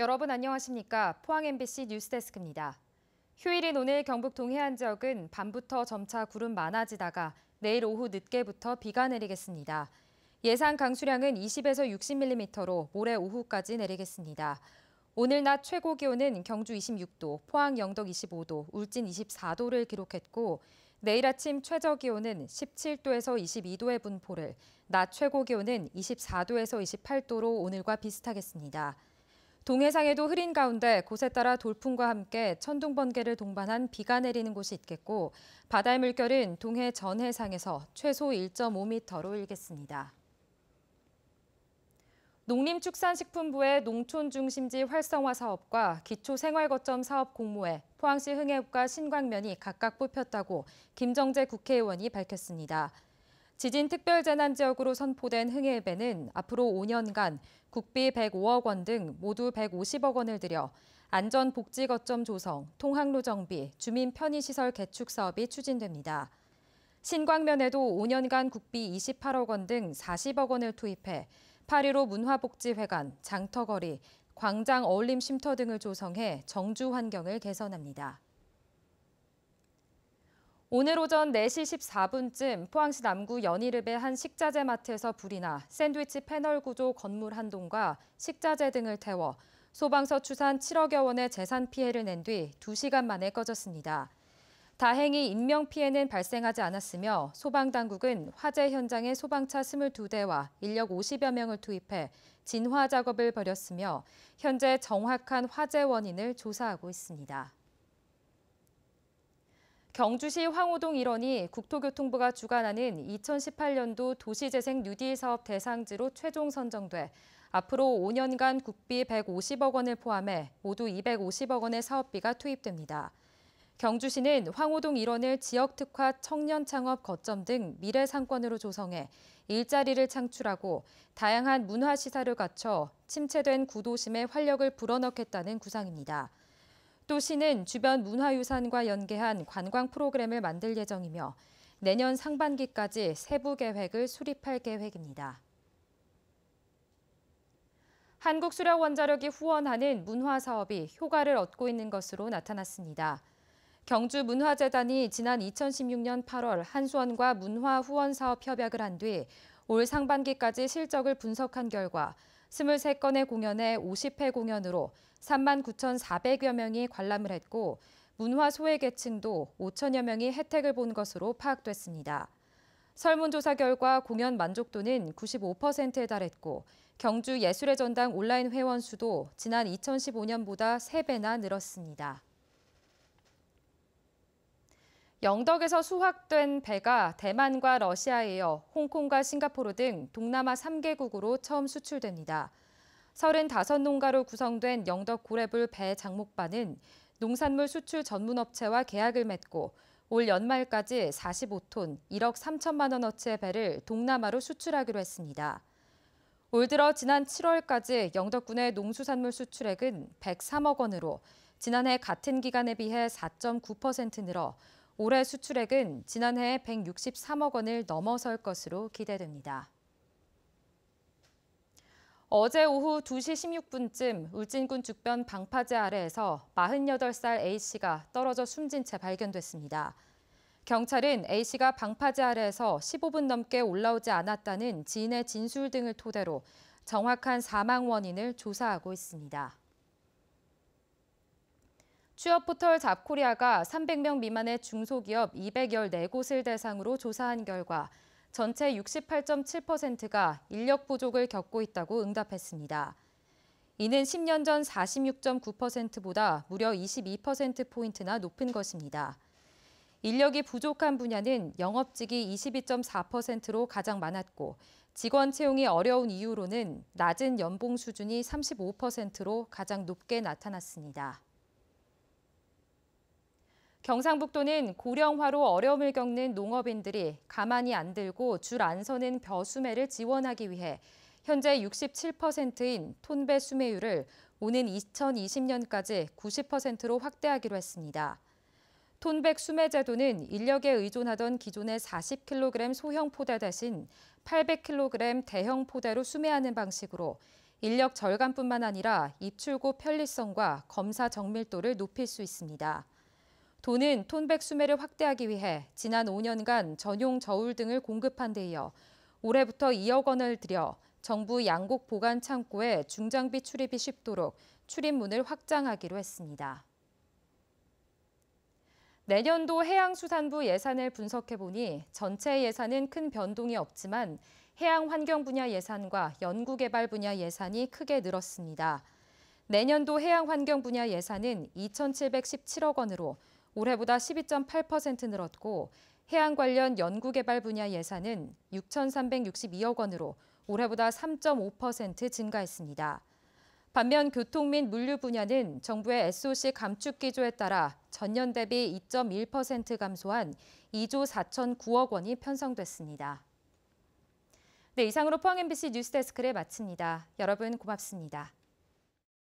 여러분 안녕하십니까? 포항 MBC 뉴스데스크입니다. 휴일인 오늘 경북 동해안 지역은 밤부터 점차 구름 많아지다가 내일 오후 늦게부터 비가 내리겠습니다. 예상 강수량은 20에서 60mm로 모레 오후까지 내리겠습니다. 오늘 낮 최고 기온은 경주 26도, 포항 영덕 25도, 울진 24도를 기록했고 내일 아침 최저 기온은 17도에서 22도의 분포를, 낮 최고 기온은 24도에서 28도로 오늘과 비슷하겠습니다. 동해상에도 흐린 가운데 곳에 따라 돌풍과 함께 천둥 번개를 동반한 비가 내리는 곳이 있겠고 바다의 물결은 동해 전해상에서 최소 1.5m로 일겠습니다. 농림축산식품부의 농촌중심지 활성화 사업과 기초생활거점 사업 공모에 포항시 흥해읍과 신광면이 각각 뽑혔다고 김정재 국회의원이 밝혔습니다. 지진특별재난지역으로 선포된 흥해읍에는 앞으로 5년간 국비 105억 원 등 모두 150억 원을 들여 안전복지거점 조성, 통학로 정비, 주민 편의시설 개축 사업이 추진됩니다. 신광면에도 5년간 국비 28억 원 등 40억 원을 투입해 8.15 문화복지회관, 장터거리, 광장 어울림 쉼터 등을 조성해 정주 환경을 개선합니다. 오늘 오전 4시 14분쯤 포항시 남구 연희읍의 한 식자재 마트에서 불이 나 샌드위치 패널 구조 건물 한 동과 식자재 등을 태워 소방서 추산 7억여 원의 재산 피해를 낸 뒤 2시간 만에 꺼졌습니다. 다행히 인명피해는 발생하지 않았으며 소방당국은 화재 현장에 소방차 22대와 인력 50여 명을 투입해 진화 작업을 벌였으며 현재 정확한 화재 원인을 조사하고 있습니다. 경주시 황호동 일원이 국토교통부가 주관하는 2018년도 도시재생 뉴딜 사업 대상지로 최종 선정돼 앞으로 5년간 국비 150억 원을 포함해 모두 250억 원의 사업비가 투입됩니다. 경주시는 황호동 일원을 지역특화 청년창업 거점 등 미래 상권으로 조성해 일자리를 창출하고 다양한 문화시설을 갖춰 침체된 구도심에 활력을 불어넣겠다는 구상입니다. 또 시는 주변 문화유산과 연계한 관광 프로그램을 만들 예정이며 내년 상반기까지 세부 계획을 수립할 계획입니다. 한국수력원자력이 후원하는 문화사업이 효과를 얻고 있는 것으로 나타났습니다. 경주문화재단이 지난 2016년 8월 한수원과 문화후원사업 협약을 한 뒤 올 상반기까지 실적을 분석한 결과 23건의 공연에 50회 공연으로 39,400여 명이 관람을 했고 문화 소외계층도 5천여 명이 혜택을 본 것으로 파악됐습니다. 설문조사 결과 공연 만족도는 95%에 달했고 경주 예술의 전당 온라인 회원 수도 지난 2015년보다 3배나 늘었습니다. 영덕에서 수확된 배가 대만과 러시아에 이어 홍콩과 싱가포르 등 동남아 3개국으로 처음 수출됩니다. 35농가로 구성된 영덕 고래불 배 장목반은 농산물 수출 전문업체와 계약을 맺고 올 연말까지 45톤 1억 3천만 원어치의 배를 동남아로 수출하기로 했습니다. 올 들어 지난 7월까지 영덕군의 농수산물 수출액은 103억 원으로 지난해 같은 기간에 비해 4.9% 늘어 올해 수출액은 지난해 163억 원을 넘어설 것으로 기대됩니다. 어제 오후 2시 16분쯤 울진군 죽변 방파제 아래에서 48살 A씨가 떨어져 숨진 채 발견됐습니다. 경찰은 A씨가 방파제 아래에서 15분 넘게 올라오지 않았다는 지인의 진술 등을 토대로 정확한 사망 원인을 조사하고 있습니다. 취업포털 잡코리아가 300명 미만의 중소기업 214곳을 대상으로 조사한 결과 전체 68.7%가 인력 부족을 겪고 있다고 응답했습니다. 이는 10년 전 46.9%보다 무려 22%포인트나 높은 것입니다. 인력이 부족한 분야는 영업직이 22.4%로 가장 많았고 직원 채용이 어려운 이유로는 낮은 연봉 수준이 35%로 가장 높게 나타났습니다. 경상북도는 고령화로 어려움을 겪는 농업인들이 가만히 안 들고 줄 안 서는 벼수매를 지원하기 위해 현재 67%인 톤배 수매율을 오는 2020년까지 90%로 확대하기로 했습니다. 톤백 수매 제도는 인력에 의존하던 기존의 40kg 소형 포대 대신 800kg 대형 포대로 수매하는 방식으로 인력 절감뿐만 아니라 입출고 편리성과 검사 정밀도를 높일 수 있습니다. 도는 톤백 수매를 확대하기 위해 지난 5년간 전용 저울 등을 공급한 데 이어 올해부터 2억 원을 들여 정부 양곡 보관 창고에 중장비 출입이 쉽도록 출입문을 확장하기로 했습니다. 내년도 해양수산부 예산을 분석해보니 전체 예산은 큰 변동이 없지만 해양환경 분야 예산과 연구개발 분야 예산이 크게 늘었습니다. 내년도 해양환경 분야 예산은 2,717억 원으로 올해보다 12.8% 늘었고 해양 관련 연구개발 분야 예산은 6,362억 원으로 올해보다 3.5% 증가했습니다. 반면 교통 및 물류 분야는 정부의 SOC 감축 기조에 따라 전년 대비 2.1% 감소한 2조 4,009억 원이 편성됐습니다. 네, 이상으로 포항 MBC 뉴스데스크를 마칩니다. 여러분 고맙습니다.